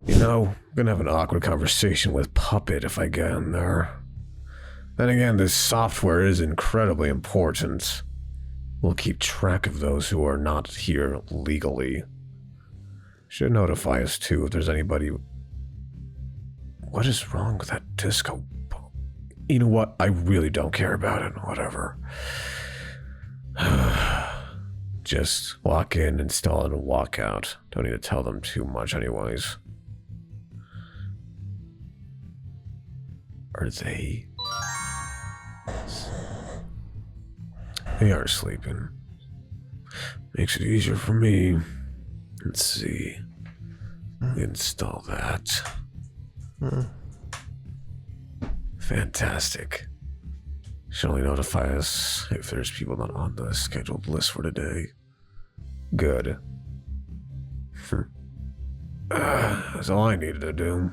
You know, I'm gonna have an awkward conversation with Puppet if I get in there. Then again, this software is incredibly important. We'll keep track of those who are not here legally. Should notify us too if there's anybody... What is wrong with that disco? You know what? I really don't care about it. Whatever. Just walk in, install it, and walk out. Don't need to tell them too much anyways. Are they... They are sleeping. Makes it easier for me. Let's see. Install that. Fantastic. Should only notify us if there's people not on the scheduled list for today. Good. That's all I needed to do.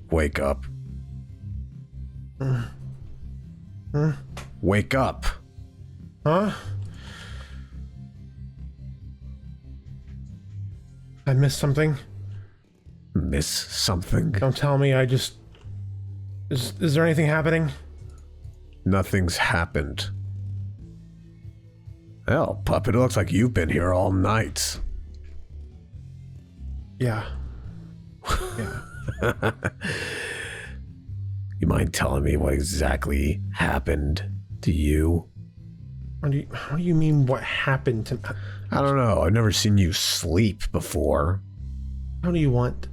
Wake up. Wake up. Huh? I missed something. Miss something? Don't tell me. I just... Is there anything happening? Nothing's happened. Hell, Puppet, it looks like you've been here all night. Yeah. Yeah. You mind telling me what exactly happened to you? What do you mean what happened to me? I don't know. I've never seen you sleep before. How do you want?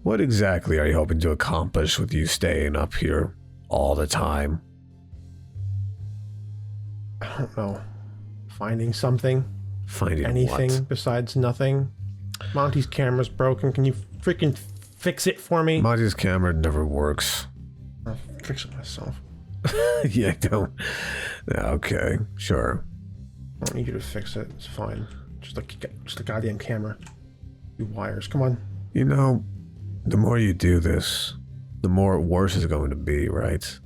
What exactly are you hoping to accomplish with you staying up here all the time? I don't know. Finding something? Finding anything what? Besides nothing? Monty's camera's broken. Can you freaking fix it for me? Monty's camera never works. I'll fix it myself. Yeah, don't. Yeah, okay, sure. I don't need you to fix it. It's fine. Just a goddamn camera. You wires. Come on. You know, the more you do this, the more worse it's going to be, right?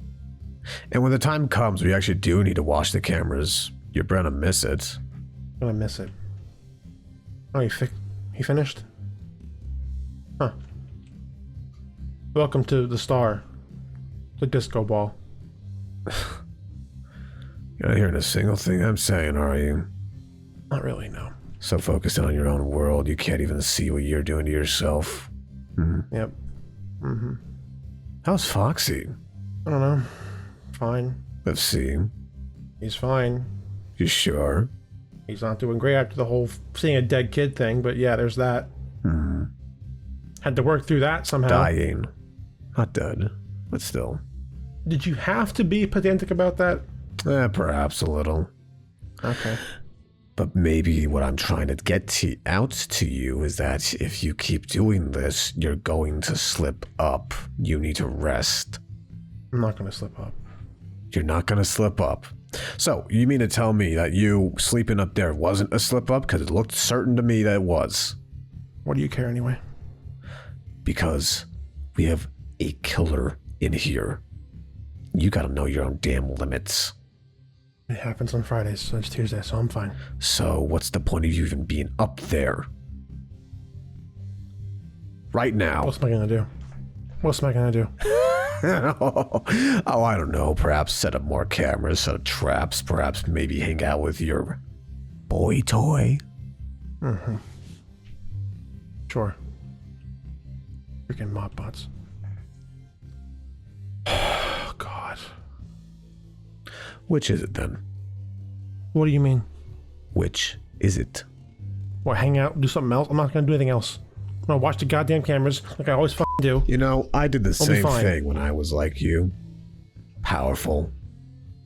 And when the time comes where you actually do need to wash the cameras, you're gonna miss it. I'm gonna miss it. Oh, he finished? Huh. Welcome to the star. The disco ball. You're not hearing a single thing I'm saying, are you? Not really, no. So focused on your own world, you can't even see what you're doing to yourself. Yep. Mm-hmm. How's Foxy? I don't know. Fine. Let's see. He's fine. You sure? He's not doing great after the whole seeing a dead kid thing, but yeah, there's that. Had to work through that somehow. Dying. Not dead, but still. Did you have to be pedantic about that? Perhaps a little. Okay. But maybe what I'm trying to get out to you is that if you keep doing this, you're going to slip up. You need to rest. I'm not going to slip up. You're not going to slip up. So, you mean to tell me that you sleeping up there wasn't a slip up? Because it looked certain to me that it was. What do you care anyway? Because we have a killer in here. You gotta know your own damn limits. It happens on Fridays, so it's Tuesday, so I'm fine. So what's the point of you even being up there? Right now. What's am I gonna do? What's am I gonna do? Oh, I don't know. Perhaps set up more cameras, set up traps, perhaps maybe hang out with your boy toy. Mm-hmm. Sure. Freaking mob bots. Oh, God. Which is it then? What do you mean? Which is it? What, hang out, do something else? I'm not gonna do anything else. I'm gonna watch the goddamn cameras like I always f***ing do. You know, I did the I'll be same fine. thing when I was like you. Powerful.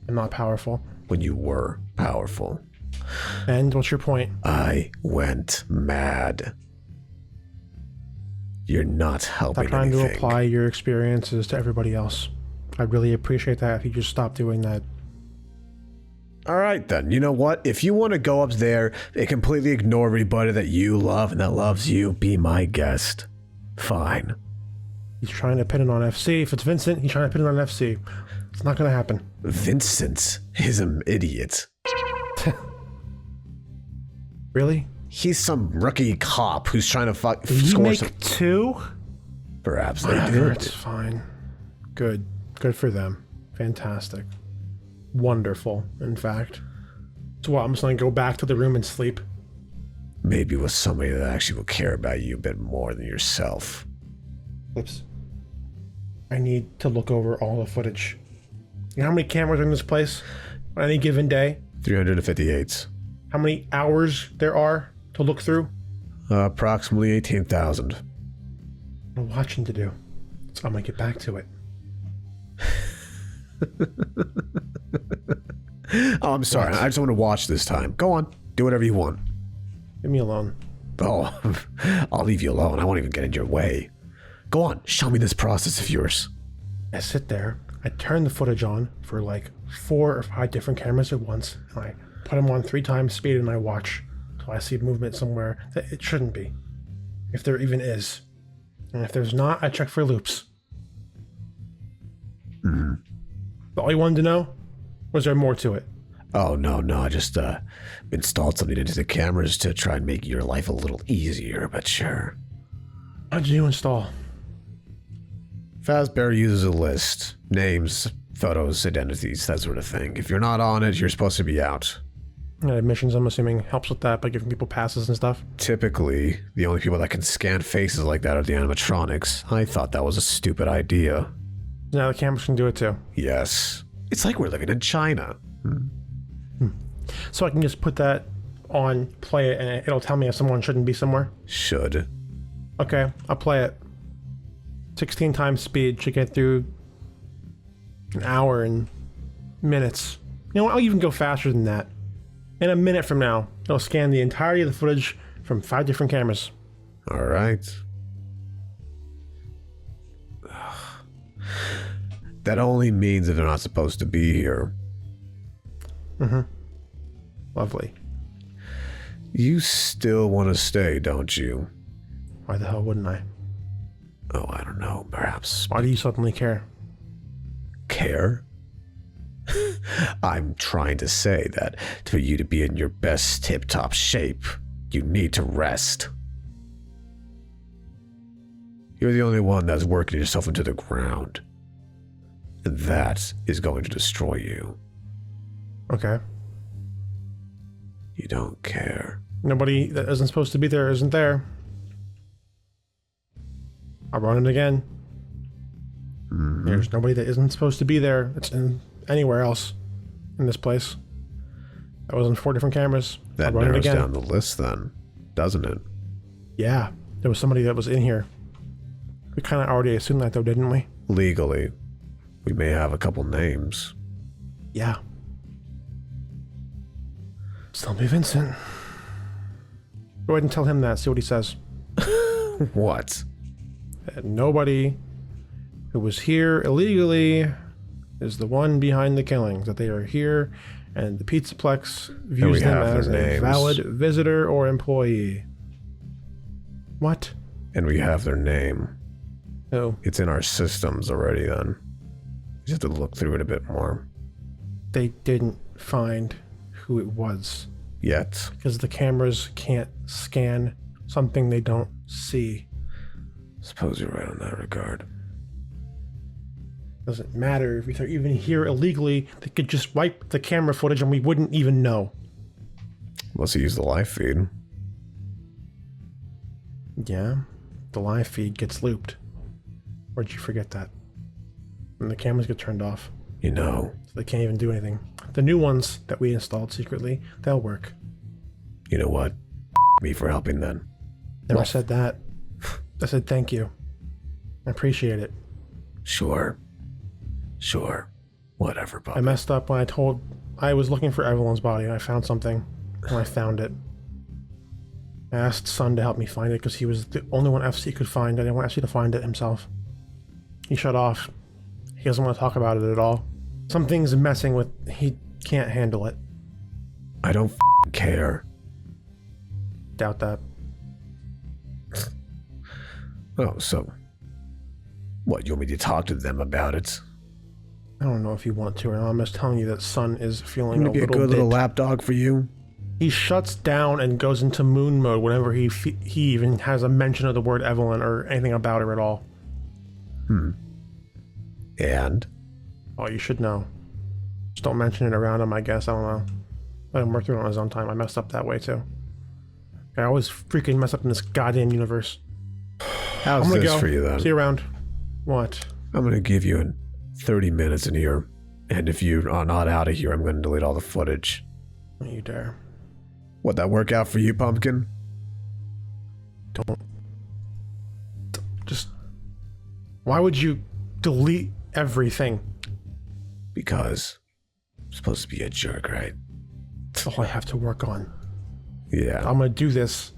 I'm not powerful. When you were powerful. And what's your point? I went mad. You're not helping Stop trying anything. to apply your experiences to everybody else. I'd really appreciate that if you just stop doing that. Alright then, you know what? If you want to go up there and completely ignore everybody that you love and that loves you, be my guest. Fine. He's trying to pin it on FC. If it's Vincent, he's trying to pin it on FC. It's not gonna happen. Vincent is an idiot. Really? He's some rookie cop who's trying to Did you score make some... 2? Perhaps they Whatever, did. it's fine. Good. Good for them. Fantastic. Wonderful, in fact. So what, I'm just gonna go back to the room and sleep? Maybe with somebody that actually will care about you a bit more than yourself. Oops. I need to look over all the footage. You know how many cameras are in this place on any given day? 358. How many hours there are to look through? Approximately 18,000. I'm watching to do. So I'm gonna get back to it. Oh, I'm sorry. I just want to watch this time. Go on. Do whatever you want. Leave me alone. Oh, I'll leave you alone. I won't even get in your way. Go on. Show me this process of yours. I sit there. I turn the footage on for like 4 or 5 different cameras at once. And I put them on 3 times speed and I watch till I see movement somewhere that it shouldn't be. If there even is. And if there's not, I check for loops. All you wanted to know? Was there more to it? Oh, no. I just installed something into the cameras to try and make your life a little easier, but sure. What did you install? Fazbear uses a list. Names, photos, identities, that sort of thing. If you're not on it, you're supposed to be out. Admissions, I'm assuming, helps with that by giving people passes and stuff. Typically, the only people that can scan faces like that are the animatronics. I thought that was a stupid idea. Now the cameras can do it too. Yes. It's like we're living in China. So I can just put that on, play it, and it'll tell me if someone shouldn't be somewhere? Should. Okay, I'll play it. 16 times speed should get through an hour and minutes. You know what, I'll even go faster than that. In a minute from now, it'll scan the entirety of the footage from 5 different cameras. All right. That only means that they're not supposed to be here. Lovely. You still want to stay, don't you? Why the hell wouldn't I? Oh, I don't know. Perhaps. Why do you suddenly care? Care? I'm trying to say that for you to be in your best tip-top shape, you need to rest. You're the only one that's working yourself into the ground. And that is going to destroy you. Okay. You don't care. Nobody that isn't supposed to be there isn't there. I'll run it again. There's nobody that isn't supposed to be there. It's in anywhere else in this place. That was on 4 different cameras. That I'll run it narrows again. down the list then, doesn't it? Yeah, there was somebody that was in here. We kind of already assumed that though, didn't we? Legally, we may have a couple names. Yeah. Still be Vincent. Go ahead and tell him that, see what he says. What? That nobody who was here illegally is the one behind the killings. That they are here and the Pizzaplex views them as a valid visitor or employee. What? And we have their name. Oh. It's in our systems already then. We just have to look through it a bit more. They didn't find who it was. Yet. Because the cameras can't scan something they don't see. Suppose you're right in that regard. Doesn't matter if they're even here illegally. They could just wipe the camera footage and we wouldn't even know. Unless you use the live feed. Yeah, the live feed gets looped. Or did you forget that? And the cameras get turned off. You know. So they can't even do anything. The new ones that we installed secretly, they'll work. You know what? Me for helping then. Never said that. I said thank you. I appreciate it. Sure. Whatever, Bob. I messed up when I was looking for Evelyn's body and I found something. And I found it. I asked Son to help me find it because he was the only one FC could find. I didn't want FC to find it himself. He shut off. He doesn't want to talk about it at all. Something's messing with... He can't handle it. I don't care. Doubt that. Oh, so... What, you want me to talk to them about it? I don't know if you want to or not. I'm just telling you that Sun is feeling Gonna be a good little lapdog for you. He shuts down and goes into moon mode whenever he even has a mention of the word Evelyn or anything about her at all. And? Oh, you should know. Just don't mention it around him, I guess. I don't know. Let him work through it on his own time. I messed up that way, too. I always freaking mess up in this goddamn universe. How's I'm gonna this go. for you, then? See you around. What? I'm gonna give you 30 minutes in here, and if you are not out of here, I'm gonna delete all the footage. Don't you dare. Would that work out for you, Pumpkin? Don't. Just... Why would you delete everything? Because I'm supposed to be a jerk, right? That's all I have to work on. Yeah. I'm gonna do this.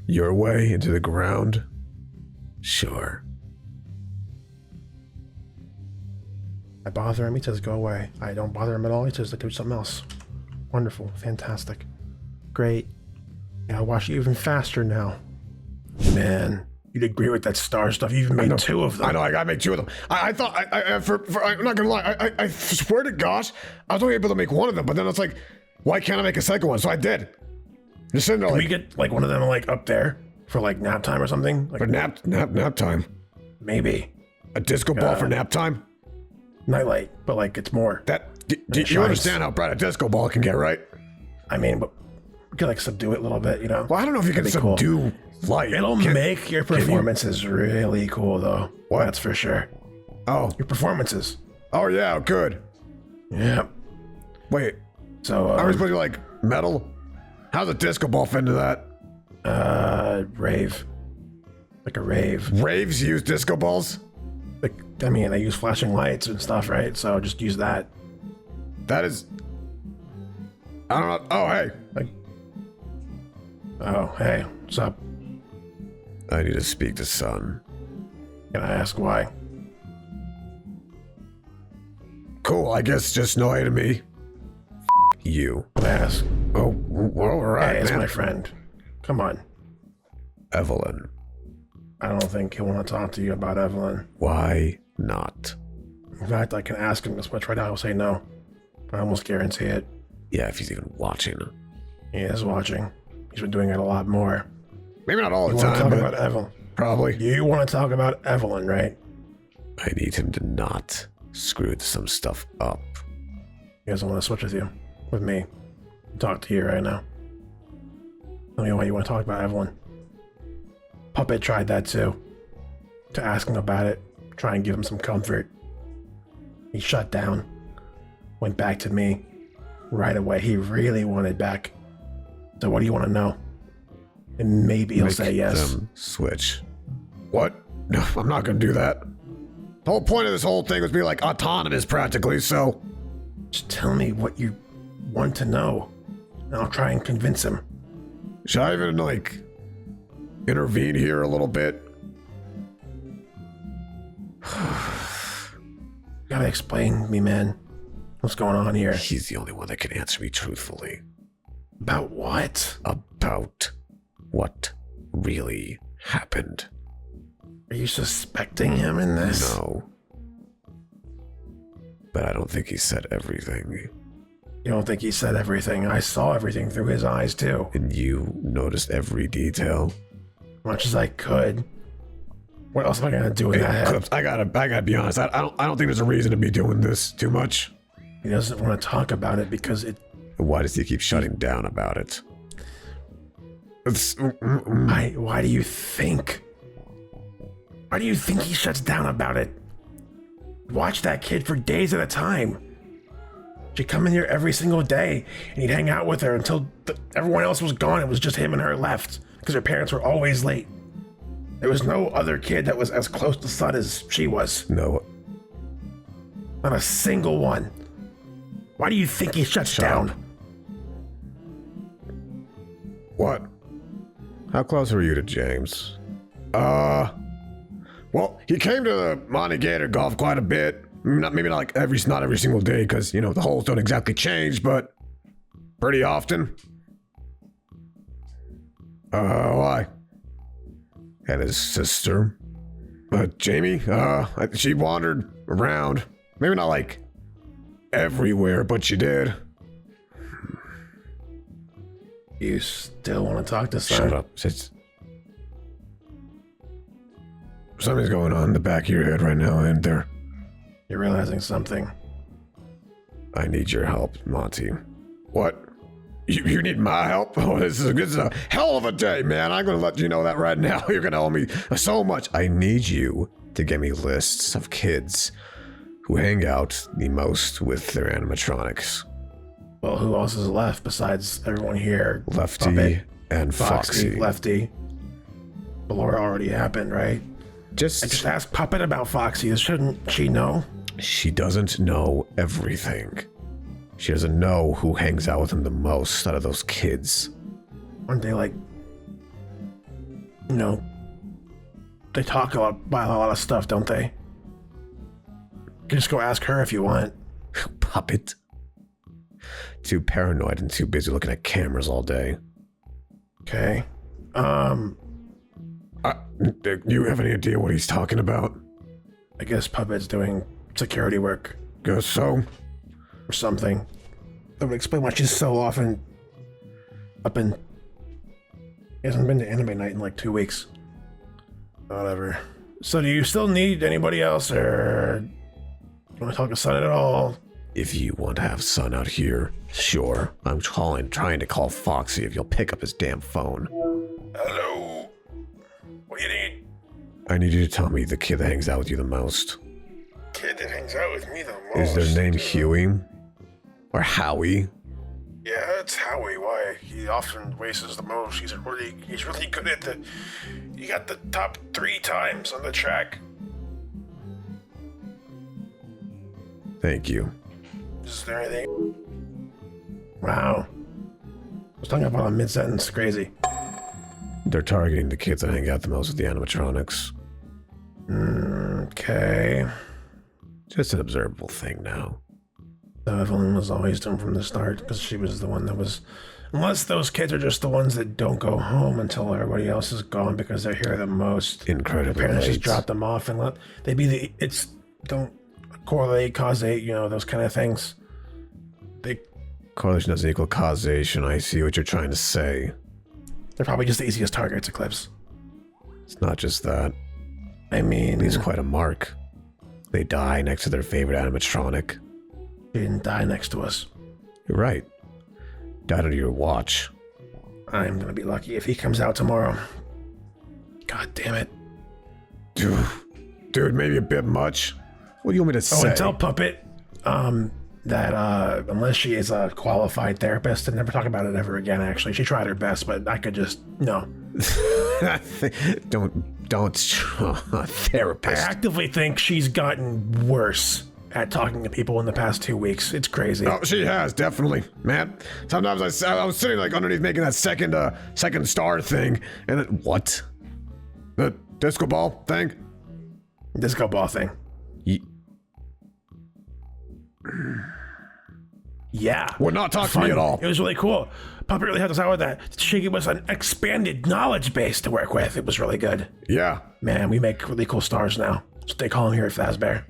Your way into the ground? Sure. I bother him, he says go away. I don't bother him at all, he says to do something else. Wonderful, fantastic. Great. Yeah, I'll watch you even faster now. Man, you'd agree with that star stuff. You even made 2 of them. I know, I gotta make 2 of them. I thought, I'm not gonna lie, I swear to gosh, I was only able to make 1 of them, but then it's like, why can't I make a second one? So I did. Just sitting there Can like... we get like one of them like up there for like nap time or something? Like, For nap time? maybe. A disco ball for nap time? Nightlight, but like it's more. Do you understand how bright a disco ball can get, right? I mean, but we could like subdue it a little bit, you know? Well, I don't know if you can subdue light. It'll make your performances really cool, though. What? That's for sure. Oh. Your performances. Oh, yeah, good. Yep. Wait, So, are we supposed to be like metal? How's a disco ball fit into that? rave. Like a rave. Raves use disco balls? Like, I mean, they use flashing lights and stuff, right? So just use that. That is... I don't know. Oh, hey. Like, oh, hey, what's up? I need to speak to Sun. Can I ask why? Cool, I guess just no to me. You. Ask. Oh, well, all right, Hey, it's man. my friend. Come on. Evelyn. I don't think he'll want to talk to you about Evelyn. Why not? In fact, I can ask him this much right now. He'll say no. I almost guarantee it. Yeah, if he's even watching. He is watching. He's been doing it a lot more. Maybe not all You the want to time, talk but about Evelyn? probably. You want to talk about Evelyn, right? I need him to not screw some stuff up. He doesn't want to switch with you. With me. Talk to you right now. Tell me why you want to talk about Evelyn. Puppet tried that too. To ask him about it. Try and give him some comfort. He shut down. Went back to me. Right away. He really wanted back. So what do you want to know? And maybe he'll say yes. Them switch. What? No, I'm not gonna do that. The whole point of this whole thing was be like autonomous practically, so... Just tell me what you want to know. And I'll try and convince him. Should I even, like, intervene here a little bit? You gotta explain to me, man. What's going on here? He's the only one that can answer me truthfully. About what? About what really happened. Are you suspecting him in this? No. But I don't think he said everything. You don't think he said everything? I saw everything through his eyes, too. And you noticed every detail. Much as I could. What else am I gonna do with that head? Eclipse, I gotta be honest. I don't think there's a reason to be doing this too much. He doesn't want to talk about it because it... Why does he keep shutting down about it? It's... Why do you think? Why do you think he shuts down about it? Watch that kid for days at a time. She'd come in here every single day, and he'd hang out with her until everyone else was gone. It was just him and her left, because her parents were always late. There was no other kid that was as close to Sun as she was. No. Not a single one. Why do you think he shuts down? What? How close were you to James? Well, he came to the Monte Gator golf quite a bit. Maybe not every single day, because, you know, the holes don't exactly change, but pretty often. Why? And his sister, Jamie, she wandered around. Maybe not like everywhere, but you did. You still want to talk to Son? Shut up. Something's going on in the back of your head right now, and there. You're realizing something. I need your help, Monty. What? You need my help? Oh, this is a hell of a day, man. I'm gonna let you know that right now. You're gonna owe me so much. I need you to get me lists of kids who hang out the most with their animatronics. Well, who else is left besides everyone here? Lefty Puppet, and Foxy. Lefty. Ballora already happened, right? I just asked Puppet about Foxy. Shouldn't she know? She doesn't know everything. She doesn't know who hangs out with him the most out of those kids. Aren't they like, you know, they talk about a lot of stuff, don't they? You can just go ask her if you want. Puppet. Too paranoid and too busy looking at cameras all day. Okay. You have any idea what he's talking about? I guess Puppet's doing security work. Guess so. Or something. That would explain why she's so often up in... He hasn't been to anime night in like 2 weeks. Whatever. So do you still need anybody else, or... You want to talk to Son at all? If you want to have Son out here, sure. I'm trying to call Foxy if you'll pick up his damn phone. Hello? What do you need? I need you to tell me the kid that hangs out with you the most. Kid that hangs out with me the Is most. their name Huey? Or Howie? Yeah, it's Howie. Why? He often races the most. He's really good at the... He got the top 3 times on the track. Thank you. Is there anything? Wow. I was talking about a mid-sentence. Crazy. They're targeting the kids that hang out the most with the animatronics. Okay. Just an observable thing now. So Evelyn was always doomed from the start because she was the one that was... Unless those kids are just the ones that don't go home until everybody else is gone because they're here the most. Incredibly Parents late. just drop them off and let... They be the... It's... Don't correlate, causate, you know, those kind of things. They... Correlation doesn't equal causation. I see what you're trying to say. They're probably just the easiest targets, Eclipse. It's not just that. I mean... Leaves quite a mark. They die next to their favorite animatronic. He didn't die next to us. You're right. Died under your watch. I'm gonna be lucky if he comes out tomorrow. God damn it. Dude, maybe a bit much. What do you want me to say? Oh, and tell Puppet that unless she is a qualified therapist, and never talk about it ever again, actually. She tried her best, but I could just... No. Don't therapist. I actively think she's gotten worse at talking to people in the past 2 weeks. It's crazy. Oh, she has, definitely. Man, sometimes I was sitting like underneath making that second star thing, and then, what? The disco ball thing? Disco ball thing. Yeah. Would not talk to me at all. It was really cool. Puppet really helped us out with that. She gave us an expanded knowledge base to work with. It was really good. Yeah. Man, we make really cool stars now. So they call them here at Fazbear.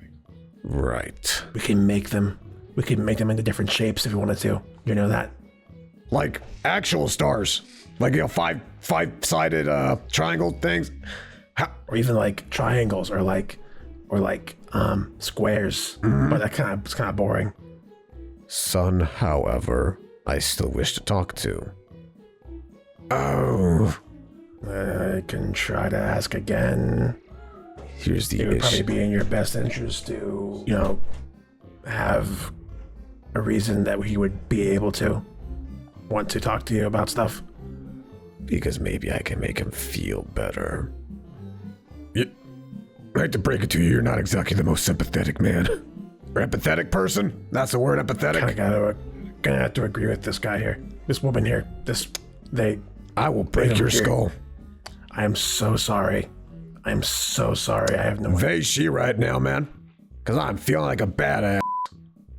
Right. We can make them. We can make them into different shapes if we wanted to. You know that? Like actual stars. Like, you know, five-sided triangle things. Or even like triangles or like squares. But it's kind of boring. Son, however, I still wish to talk to. Oh. I can try to ask again. Here's the It would issue. probably be in your best interest to, you know, have a reason that he would be able to want to talk to you about stuff. Because maybe I can make him feel better. I hate to break it to you, you're not exactly the most sympathetic man. Or empathetic person? That's the word, empathetic? Gonna have to agree with this guy here. This woman here. I will break your skull. I am so sorry. I'm so sorry. I have no idea. They, she right now, man. Because I'm feeling like a badass.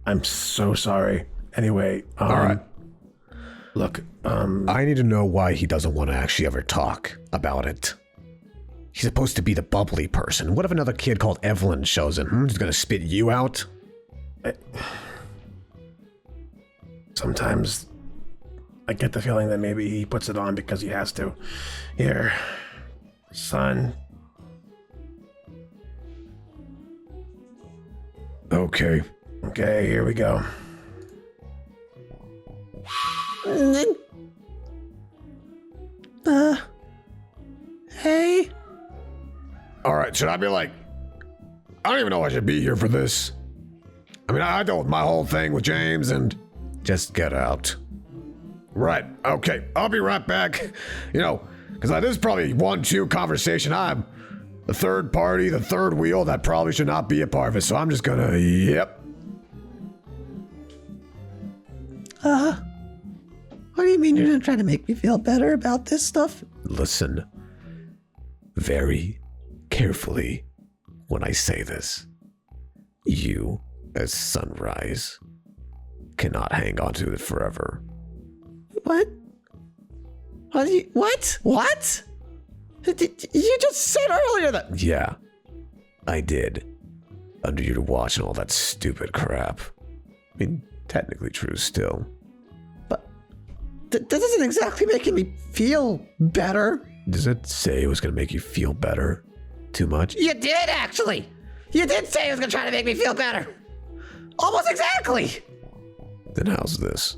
I'm so sorry. Anyway, Alright. Look, I need to know why he doesn't want to actually ever talk about it. He's supposed to be the bubbly person. What if another kid called Evelyn shows in? He's gonna spit you out? Sometimes I get the feeling that maybe he puts it on because he has to. Here, son. Okay. Okay, here we go. Hey. All right, should I be like, I don't even know I should be here for this. I mean, I dealt with my whole thing with James and just get out. Right, okay, I'll be right back. You know, because this is probably 1-2 conversation. I'm the third party, the third wheel that probably should not be a part of it. So I'm just gonna, yep. What do you mean you're gonna try to make me feel better about this stuff? Listen very carefully when I say this. You, as Sunrise, cannot hang on to it forever. What? What? You just said earlier that... Yeah, I did. Under your watch and all that stupid crap. I mean, technically true still. But that doesn't exactly make me feel better. Does it say it was going to make you feel better? Too much? You did, actually. You did say it was gonna try to make me feel better. Almost exactly. Then how's this?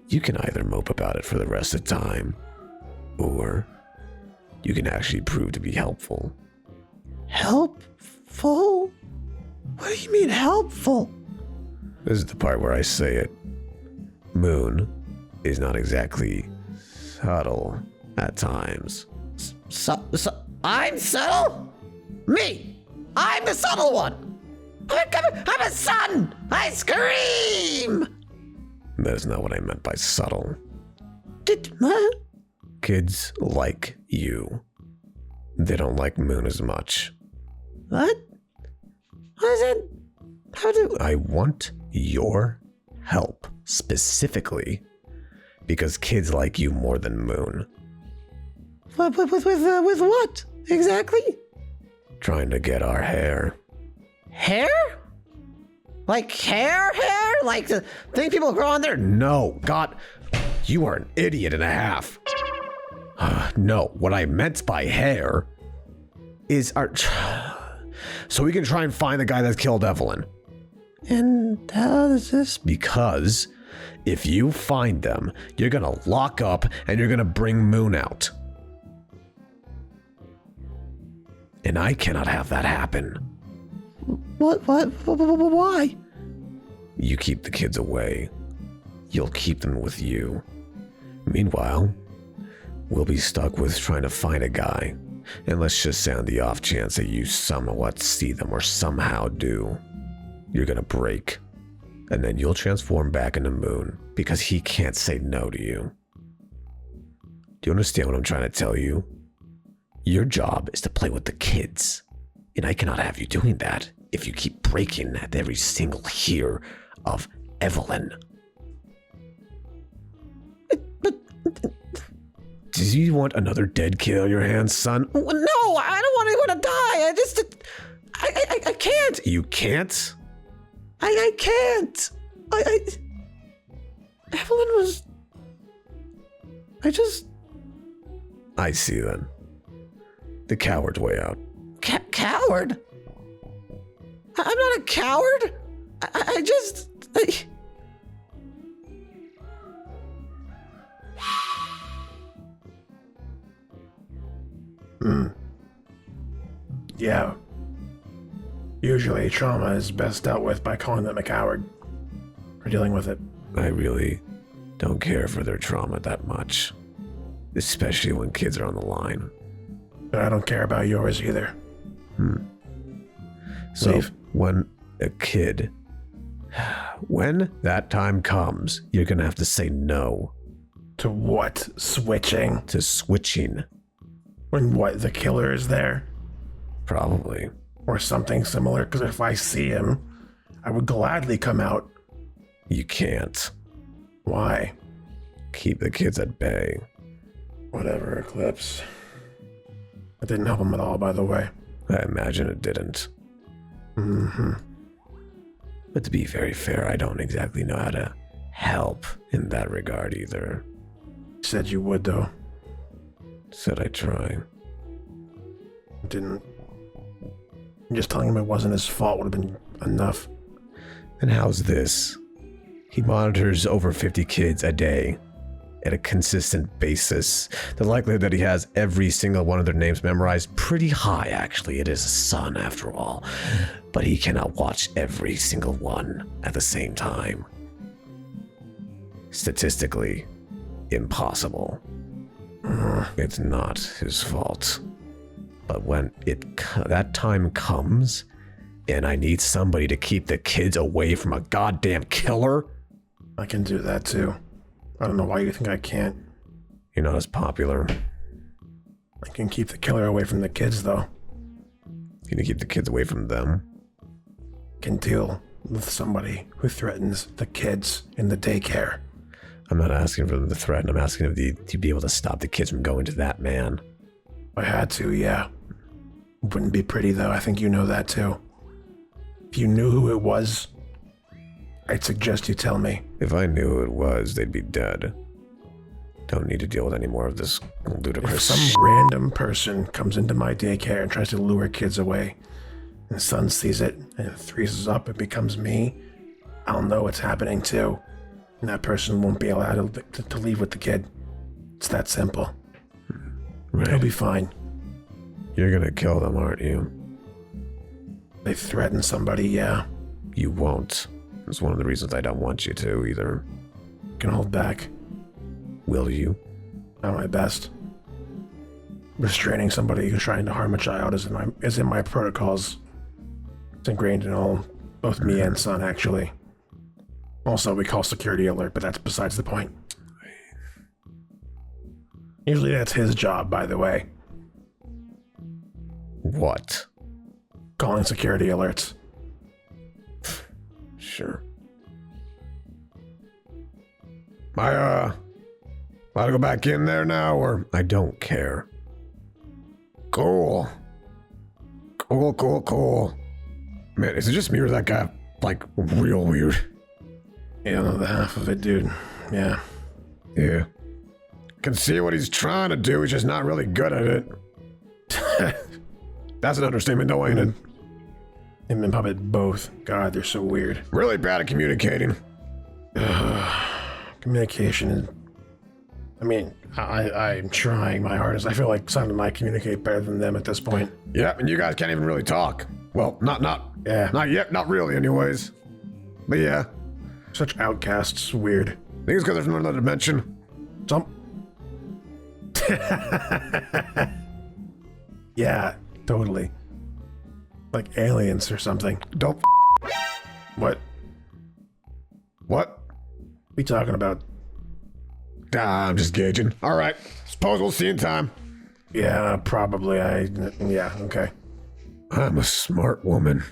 You can either mope about it for the rest of the time, or you can actually prove to be helpful. Helpful? What do you mean helpful? This is the part where I say it. Moon is not exactly subtle at times. I'm subtle? Me? I'm the subtle one. I'm a son. I scream. That is not what I meant by subtle. What? Kids like you. They don't like Moon as much. What? What is it? How do... I want your help, specifically, because kids like you more than Moon. With what? Exactly? Trying to get our hair. Hair? Like hair? Like the thing people grow on their... No, God, you are an idiot and a half. No, what I meant by hair is our... So we can try and find the guy that killed Evelyn. And how does this... Because if you find them, you're gonna lock up and you're gonna bring Moon out. And I cannot have that happen. What? Why? You keep the kids away. You'll keep them with you. Meanwhile, we'll be stuck with trying to find a guy. And let's just say on the off chance that you somewhat see them or somehow do, you're gonna break. And then you'll transform back into Moon because he can't say no to you. Do you understand what I'm trying to tell you? Your job is to play with the kids. And I cannot have you doing that if you keep breaking at every single hair of Evelyn. Do you want another dead kid on your hands, son? No, I don't want anyone to die. I can't. You can't? I can't. Evelyn was... I see then. The coward's way out. Coward? I'm not a coward. Yeah. Usually trauma is best dealt with by calling them a coward. Or dealing with it. I really don't care for their trauma that much. Especially when kids are on the line. But I don't care about yours either. So Leave. when that time comes, you're gonna have to say no. To what? Switching? To switching. When what? The killer is there? Probably. Or something similar, because if I see him, I would gladly come out. You can't. Why? Keep the kids at bay. Whatever, Eclipse. It didn't help him at all, by the way. I imagine it didn't. Mm-hmm. But to be very fair, I don't exactly know how to help in that regard either. Said you would, though. Said I'd try. Didn't. Just telling him it wasn't his fault would have been enough. And how's this? He monitors over 50 kids a day at a consistent basis. The likelihood that he has every single one of their names memorized, pretty high actually. It is a son after all. But he cannot watch every single one at the same time. Statistically, impossible. It's not his fault. But when that time comes, and I need somebody to keep the kids away from a goddamn killer, I can do that too. I don't know why you think I can't. you're not as popular. I can keep the killer away from the kids, though. Can you keep the kids away from them? Can deal with somebody who threatens the kids in the daycare. I'm not asking for them to threaten. I'm asking if to be able to stop the kids from going to that man. I had to, yeah. Wouldn't be pretty, though. I think you know that, too. If you knew who it was, I'd suggest you tell me. If I knew who it was, they'd be dead. Don't need to deal with any more of this ludicrous If some random person comes into my daycare and tries to lure kids away, and the son sees it and it freezes up and becomes me, I'll know what's happening, too. And that person won't be allowed to leave with the kid. It's that simple. Right. He'll be fine. You're gonna kill them, aren't you? They threaten somebody, yeah. You won't. It's one of the reasons I don't want you to either. Can hold back. Will you? Try my best. Restraining somebody who's trying to harm a child is in my protocols. It's ingrained in both me and son, actually. Also, we call security alert, but that's besides the point. Usually that's his job, by the way. What? Calling security alerts. Sure. I to go back in there now, or I don't care. Cool. Cool. Man, is it just me or is that guy, like, real weird? Yeah, I know the half of it, dude. Yeah. Yeah. Can see what he's trying to do, he's just not really good at it. That's an understatement, though, ain't it? Him and Puppet both. God, they're so weird. Really bad at communicating. Communication is... I mean, I'm trying my hardest. I feel like Son and I communicate better than them at this point. Yeah, and you guys can't even really talk. Well, not yet, not really anyways. But yeah. Such outcasts, weird. I think it's because there's another dimension. Yeah, totally. Like aliens or something. Don't What? What? We talking about? I'm just gauging. Alright, suppose we'll see in time. Yeah, probably. Yeah, okay. I'm a smart woman.